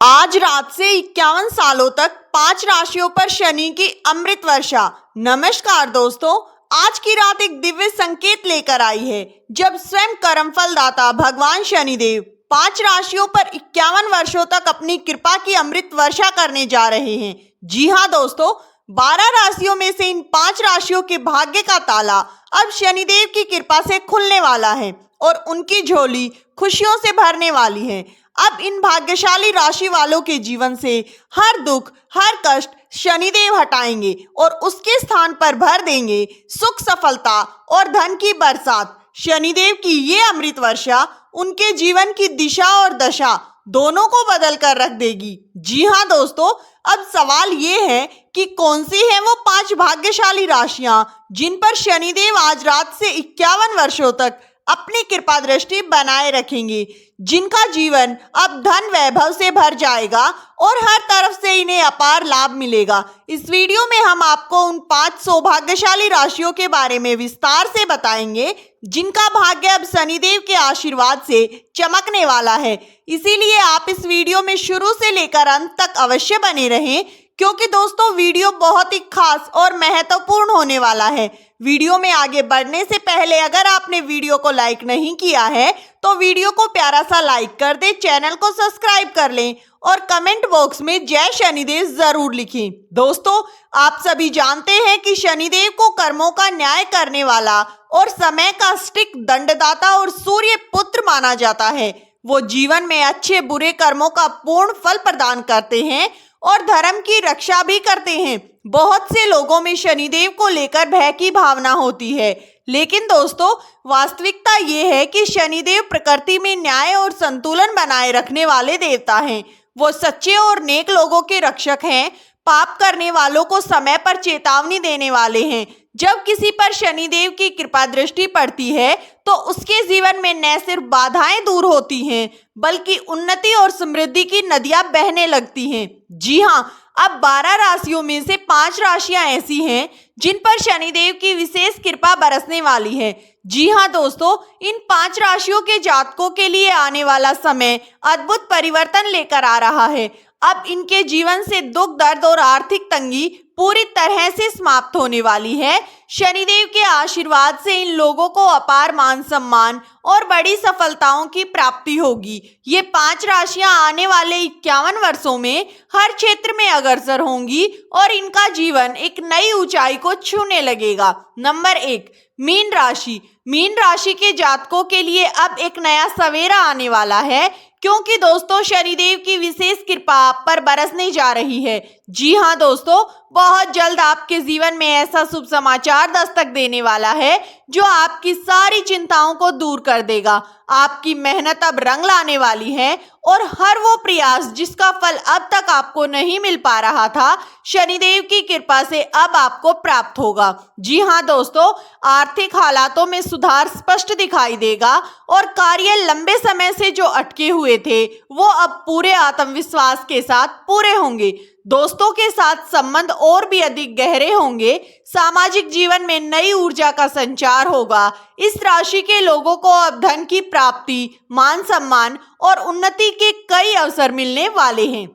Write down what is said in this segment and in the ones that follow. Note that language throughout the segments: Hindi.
आज रात से 51 सालों तक 5 राशियों पर शनि की अमृत वर्षा। नमस्कार दोस्तों, आज की रात एक दिव्य संकेत लेकर आई है जब स्वयं कर्मफल दाता भगवान शनिदेव 5 राशियों पर 51 वर्षों तक अपनी कृपा की अमृत वर्षा करने जा रहे हैं। जी हाँ दोस्तों, 12 राशियों में से इन 5 राशियों के भाग्य का ताला अब शनिदेव की कृपा से खुलने वाला है और उनकी झोली खुशियों से भरने वाली है। अब इन भाग्यशाली राशि वालों के जीवन से हर दुख, हर कष्ट शनिदेव हटाएंगे और उसके स्थान पर भर देंगे सुख, सफलता और धन की बरसात। शनिदेव की ये अमृत वर्षा उनके जीवन की दिशा और दशा दोनों को बदल कर रख देगी। जी हाँ दोस्तों, अब सवाल ये है कि कौन सी है वो 5 भाग्यशाली राशियां जिन पर शनिदेव आज रात से 51 वर्षों तक अपनी कृपा दृष्टि बनाए रखेंगे, जिनका जीवन अब धन वैभव से भर जाएगा और हर तरफ से इन्हें अपार लाभ मिलेगा। इस वीडियो में हम आपको उन 5 सौभाग्यशाली राशियों के बारे में विस्तार से बताएंगे जिनका भाग्य अब शनिदेव के आशीर्वाद से चमकने वाला है। इसीलिए आप इस वीडियो में शुरू से लेकर अंत तक अवश्य बने रहें, क्योंकि दोस्तों वीडियो बहुत ही खास और महत्वपूर्ण होने वाला है। वीडियो में आगे बढ़ने से पहले अगर आपने वीडियो को लाइक नहीं किया है तो वीडियो को प्यारा सा लाइक कर दे, चैनल को सब्सक्राइब कर लें और कमेंट बॉक्स में जय शनिदेव जरूर लिखें। दोस्तों, आप सभी जानते हैं कि शनिदेव को कर्मों का न्याय करने वाला और समय का सटीक दंडदाता और सूर्य पुत्र माना जाता है। वो जीवन में अच्छे बुरे कर्मों का पूर्ण फल प्रदान करते हैं और धर्म की रक्षा भी करते हैं। बहुत से लोगों में शनिदेव को लेकर भय की भावना होती है, लेकिन दोस्तों वास्तविकता ये है कि शनिदेव प्रकृति में न्याय और संतुलन बनाए रखने वाले देवता हैं। वो सच्चे और नेक लोगों के रक्षक हैं, पाप करने वालों को समय पर चेतावनी देने वाले हैं। जब किसी पर शनिदेव की कृपा दृष्टि पड़ती है तो उसके जीवन में न सिर्फ बाधाएं दूर होती हैं, बल्कि उन्नति और समृद्धि की नदियां बहने लगती हैं। जी हाँ, अब 12 राशियों में से 5 राशियां ऐसी हैं जिन पर शनिदेव की विशेष कृपा बरसने वाली है। जी हाँ दोस्तों, इन 5 राशियों के जातकों के लिए आने वाला समय अद्भुत परिवर्तन लेकर आ रहा है। अब इनके जीवन से दुख, दर्द और आर्थिक तंगी पूरी तरह से समाप्त होने वाली है। शनिदेव के आशीर्वाद से इन लोगों को अपार मान सम्मान और बड़ी सफलताओं की प्राप्ति होगी। ये 5 राशियां आने वाले 51 वर्षों में हर क्षेत्र में अग्रसर होंगी और इनका जीवन एक नई ऊंचाई को छूने लगेगा। नंबर 1, मीन राशि। मीन राशि के जातकों के लिए अब एक नया सवेरा आने वाला है, क्योंकि दोस्तों शनिदेव की विशेष कृपा आप पर बरसने जा रही है। जी हाँ दोस्तों, बहुत जल्द आपके जीवन में ऐसा शुभ समाचार दस्तक देने वाला है जो आपकी सारी चिंताओं को दूर कर देगा। आपकी मेहनत अब रंग लाने वाली है और हर वो प्रयास जिसका फल अब तक आपको नहीं मिल पा रहा था, शनिदेव की कृपा से अब आपको प्राप्त होगा। जी हाँ दोस्तों, आर्थिक हालातों में सुधार स्पष्ट दिखाई देगा और कार्य लंबे समय से जो अटके हुए थे वो अब पूरे आत्मविश्वास के साथ पूरे होंगे। दोस्तों के साथ संबंध और भी अधिक गहरे होंगे। सामाजिक जीवन में नई ऊर्जा का संचार होगा। इस राशि के लोगों को अब धन की प्राप्ति, मान सम्मान और उन्नति के कई अवसर मिलने वाले हैं।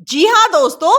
जी हाँ दोस्तों,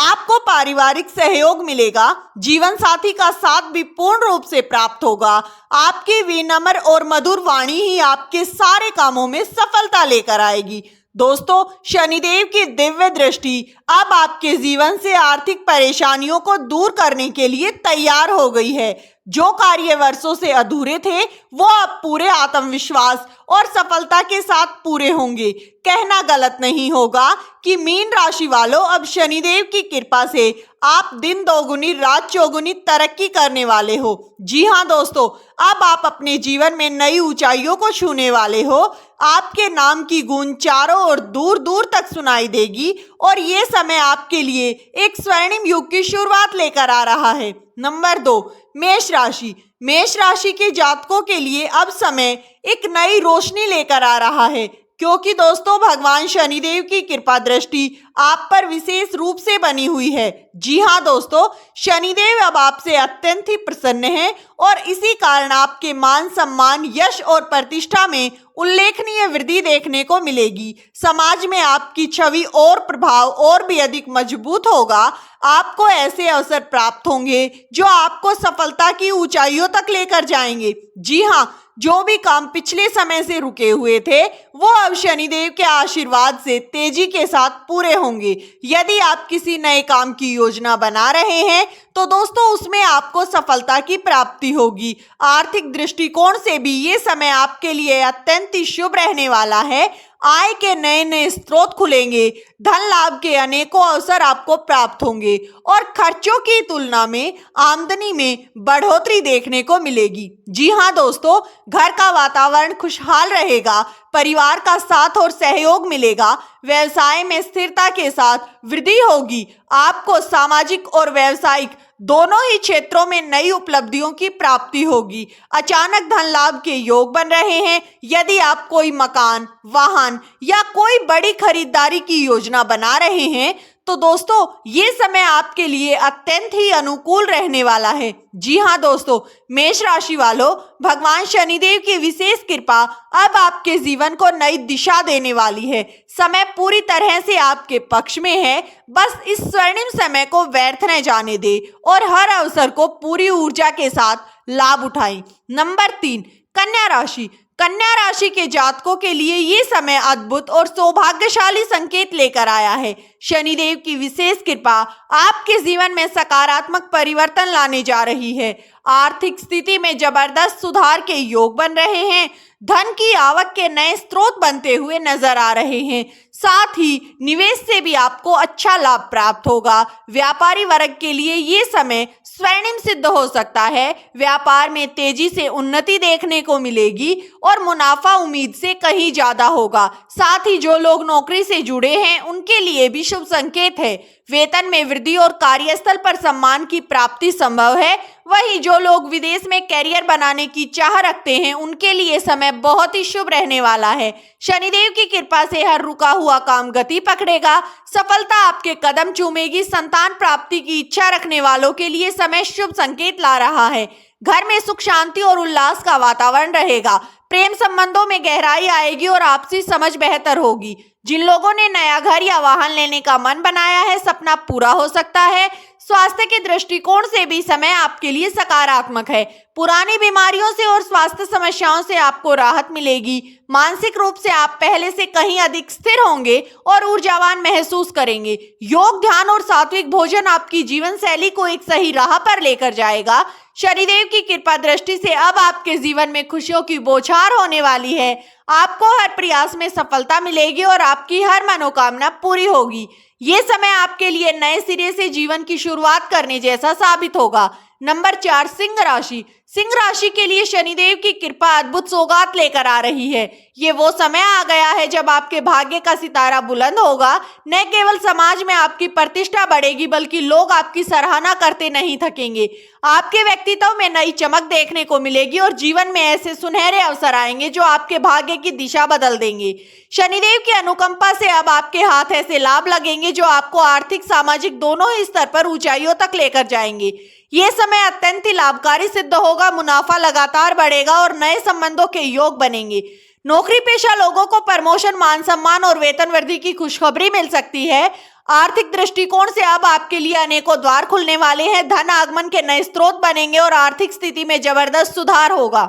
आपको पारिवारिक सहयोग मिलेगा। जीवन साथी का साथ भी पूर्ण रूप से प्राप्त होगा। आपकी विनम्र और मधुर वाणी ही आपके सारे कामों में सफलता लेकर आएगी। दोस्तों, शनिदेव की दिव्य दृष्टि अब आपके जीवन से आर्थिक परेशानियों को दूर करने के लिए तैयार हो गई है। जो कार्य वर्षों से अधूरे थे वो अब पूरे आत्मविश्वास और सफलता के साथ पूरे होंगे। कहना गलत नहीं होगा कि मीन राशि वालों, अब शनिदेव की कृपा से आप दिन दोगुनी रात चौगुनी तरक्की करने वाले हो। जी हाँ दोस्तों, अब आप अपने जीवन में नई ऊंचाइयों को छूने वाले हो। आपके नाम की गूंज चारों ओर दूर दूर तक सुनाई देगी और ये समय आपके लिए एक स्वर्णिम युग की शुरुआत लेकर आ रहा है। नंबर 2, मेष राशि। मेष राशि के जातकों के लिए अब समय एक नई रोशनी लेकर आ रहा है। क्योंकि दोस्तों भगवान शनिदेव की कृपा दृष्टि आप पर विशेष रूप से बनी हुई है। जी हाँ दोस्तों, शनिदेव अब आपसे अत्यंत ही प्रसन्न हैं और इसी कारण आपके मान सम्मान, यश और प्रतिष्ठा में उल्लेखनीय वृद्धि देखने को मिलेगी। समाज में आपकी छवि और प्रभाव और भी अधिक मजबूत होगा। आपको ऐसे अवसर प्राप्त होंगे जो आपको सफलता की ऊंचाइयों तक लेकर जाएंगे। जी हाँ, जो भी काम पिछले समय से रुके हुए थे वो अब शनिदेव के आशीर्वाद से तेजी के साथ पूरे होंगे। यदि आप किसी नए काम की योजना बना रहे हैं तो दोस्तों उसमें आपको सफलता की प्राप्ति होगी। आर्थिक दृष्टिकोण से भी ये समय आपके लिए अत्यंत ही शुभ रहने वाला है। आय के नए नए स्रोत खुलेंगे, धन लाभ के अनेकों अवसर आपको प्राप्त होंगे और खर्चों की तुलना में आमदनी में बढ़ोतरी देखने को मिलेगी। जी हाँ दोस्तों, घर का वातावरण खुशहाल रहेगा, परिवार का साथ और सहयोग मिलेगा, व्यवसाय में स्थिरता के साथ वृद्धि होगी। आपको सामाजिक और व्यावसायिक दोनों ही क्षेत्रों में नई उपलब्धियों की प्राप्ति होगी। अचानक धन लाभ के योग बन रहे हैं। यदि आप कोई मकान, वाहन या कोई बड़ी खरीदारी की योजना बना रहे हैं तो दोस्तों ये समय आपके लिए अत्यंत ही अनुकूल रहने वाला है। जी हाँ दोस्तों, मेष राशि वालों, भगवान शनिदेव की विशेष कृपा अब आपके जीवन को नई दिशा देने वाली है। समय पूरी तरह से आपके पक्ष में है। बस इस स्वर्णिम समय को व्यर्थ न जाने दे और हर अवसर को पूरी ऊर्जा के साथ लाभ उठाएं। नंबर 3, कन्या राशि। कन्या राशि के जातकों के लिए ये समय अद्भुत और सौभाग्यशाली संकेत लेकर आया है। शनिदेव की विशेष कृपा आपके जीवन में सकारात्मक परिवर्तन लाने जा रही है। आर्थिक स्थिति में जबरदस्त सुधार के योग बन रहे हैं। धन की आवक के नए स्रोत बनते हुए नजर आ रहे हैं। साथ ही निवेश से भी आपको अच्छा लाभ प्राप्त होगा। व्यापारी वर्ग के लिए ये समय स्वर्णिम सिद्ध हो सकता है। व्यापार में तेजी से उन्नति देखने को मिलेगी और मुनाफा उम्मीद से कहीं ज्यादा होगा। साथ ही जो लोग नौकरी से जुड़े हैं उनके लिए भी शुभ संकेत है। वेतन में वृद्धि और कार्यस्थल पर सम्मान की प्राप्ति संभव है। वहीं जो लोग विदेश में कैरियर बनाने की चाह रखते हैं उनके लिए समय बहुत ही शुभ रहने वाला है। शनिदेव की कृपा से हर रुका हुआ काम गति पकड़ेगा। सफलता आपके कदम चूमेगी। संतान प्राप्ति की इच्छा रखने वालों के लिए समय शुभ संकेत ला रहा है। घर में सुख शांति और उल्लास का वातावरण रहेगा। प्रेम संबंधों में गहराई आएगी और आपसी समझ बेहतर होगी। जिन लोगों ने नया घर या वाहन लेने का मन बनाया है, सपना पूरा हो सकता है। स्वास्थ्य के दृष्टिकोण से भी समय आपके लिए सकारात्मक है। पुरानी बीमारियों से और स्वास्थ्य समस्याओं से आपको राहत मिलेगी। मानसिक रूप से आप पहले से कहीं अधिक स्थिर होंगे और ऊर्जावान महसूस करेंगे। योग, ध्यान और सात्विक भोजन आपकी जीवन शैली को एक सही राह पर लेकर जाएगा। शनिदेव की कृपा दृष्टि से अब आपके जीवन में खुशियों की बौछार होने वाली है। आपको हर प्रयास में सफलता मिलेगी और आपकी हर मनोकामना पूरी होगी। ये समय आपके लिए नए सिरे से जीवन की शुरुआत करने जैसा साबित होगा। नंबर 4, सिंह राशि। सिंह राशि के लिए शनिदेव की कृपा अद्भुत सौगात लेकर आ रही है। ये वो समय आ गया है जब आपके भाग्य का सितारा बुलंद होगा। न केवल समाज में आपकी प्रतिष्ठा बढ़ेगी बल्कि लोग आपकी सराहना करते नहीं थकेंगे। आपके व्यक्तित्व में नई चमक देखने को मिलेगी और जीवन में ऐसे सुनहरे अवसर आएंगे जो आपके भाग्य की दिशा बदल देंगे। शनिदेव की अनुकंपा से अब आपके हाथ ऐसे लाभ लगेंगे जो आपको आर्थिक, सामाजिक दोनों ही स्तर पर ऊंचाइयों तक लेकर जाएंगे। ये समय अत्यंत ही लाभकारी सिद्ध होगा। मुनाफा लगातार बढ़ेगा और नए संबंधों के योग बनेंगे। नौकरी पेशा लोगों को प्रमोशन, मान सम्मान और वेतन वृद्धि की खुशखबरी मिल सकती है। आर्थिक दृष्टिकोण से अब आपके लिए अनेकों द्वार खुलने वाले हैं। धन आगमन के नए स्रोत बनेंगे और आर्थिक स्थिति में जबरदस्त सुधार होगा।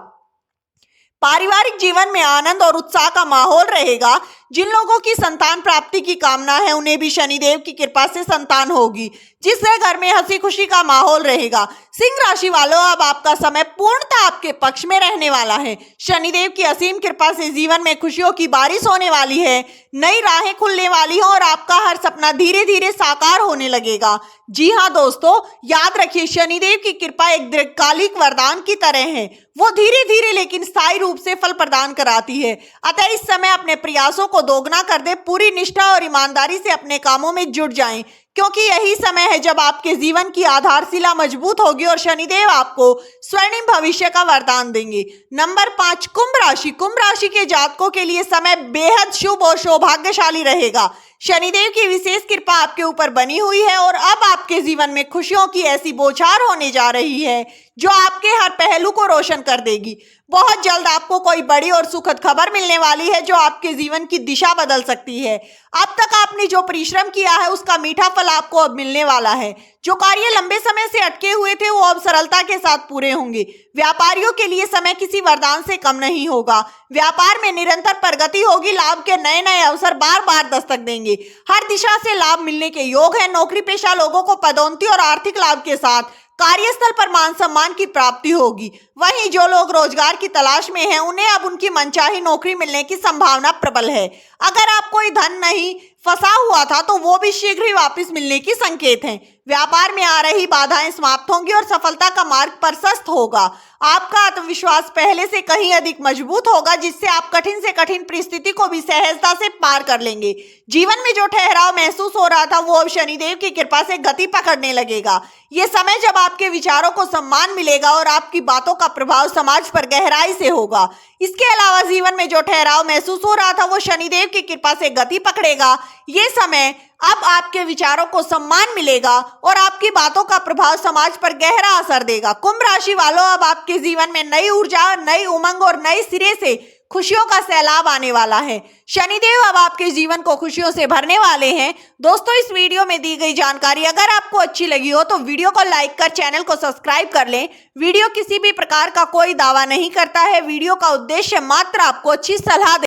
पारिवारिक जीवन में आनंद और उत्साह का माहौल रहेगा। जिन लोगों की संतान प्राप्ति की कामना है उन्हें भी शनिदेव की कृपा से संतान होगी, जिससे घर में हंसी खुशी का माहौल रहेगा। सिंह राशि वालों, अब आपका समय पूर्णतः आपके पक्ष में रहने वाला है। शनिदेव की असीम कृपा से जीवन में खुशियों की बारिश होने वाली है। नई राहें खुलने वाली हैं और आपका हर सपना धीरे धीरे साकार होने लगेगा। जी हाँ दोस्तों, याद रखिए शनिदेव की कृपा एक दीर्घकालिक वरदान की तरह है। वो धीरे धीरे लेकिन स्थायी रूप से फल प्रदान कराती है। अतः इस समय अपने प्रयासों को दोगुना कर दे। पूरी निष्ठा और ईमानदारी से अपने कामों में जुट जाएं। क्योंकि यही समय है जब आपके जीवन की आधारशिला मजबूत होगी और शनिदेव आपको स्वर्णिम भविष्य का वरदान देंगे। नंबर 5, कुंभ राशि। कुंभ राशि के जातकों के लिए समय बेहद शुभ और सौभाग्यशाली रहेगा। शनिदेव की विशेष कृपा आपके ऊपर बनी हुई है और अब आपके जीवन में खुशियों की ऐसी बौछार होने जा रही है जो आपके हर पहलू को रोशन कर देगी। बहुत जल्द आपको कोई बड़ी और सुखद खबर मिलने वाली है जो आपके जीवन की दिशा बदल सकती है। अब तक आपने जो परिश्रम किया है उसका मीठा फल आपको अब मिलने वाला है। जो कार्य लंबे समय से अटके हुए थे वो अब सरलता के साथ पूरे होंगे। व्यापारियों के लिए समय किसी वरदान से कम नहीं होगा। व्यापार में निरंतर प्रगति होगी। लाभ के नए नए अवसर बार बार दस्तक देंगे। हर दिशा से लाभ मिलने के योग है। नौकरी पेशा लोगों को पदोन्नति और आर्थिक लाभ के साथ कार्यस्थल पर मान सम्मान की प्राप्ति होगी। वहीं जो लोग रोजगार की तलाश में हैं, उन्हें अब उनकी मनचाही नौकरी मिलने की संभावना प्रबल है। अगर आप कोई धन नहीं फंसा हुआ था तो वो भी शीघ्र ही वापस मिलने की संकेत हैं। व्यापार में आ रही बाधाएं समाप्त होंगी और सफलता का मार्ग प्रशस्त होगा। आपका आत्मविश्वास पहले से कहीं अधिक मजबूत होगा, जिससे आप कठिन से कठिन परिस्थिति को भी सहजता से पार कर लेंगे। जीवन में जो ठहराव महसूस हो रहा था वो अब शनिदेव की कृपा से गति पकड़ने लगेगा। ये समय जब आपके विचारों को सम्मान मिलेगा और आपकी बातों का प्रभाव समाज पर गहराई से होगा। इसके अलावा जीवन में जो ठहराव महसूस हो रहा था वो शनिदेव की कृपा से गति पकड़ेगा। ये समय अब आपके विचारों को सम्मान मिलेगा और आपकी बातों का प्रभाव समाज पर गहरा असर देगा। कुंभ राशि वालों, अब आपके जीवन में नई ऊर्जा, नई उमंग और नए सिरे से खुशियों का सैलाब आने वाला है। शनिदेव अब आपके जीवन को खुशियों से भरने वाले हैं। दोस्तों, इस वीडियो में दी गई जानकारी अगर आपको अच्छी लगी हो तो वीडियो को लाइक कर चैनल को सब्सक्राइब कर लें। वीडियो किसी भी प्रकार का कोई दावा नहीं करता है। वीडियो का उद्देश्य मात्र आपको अच्छी सलाह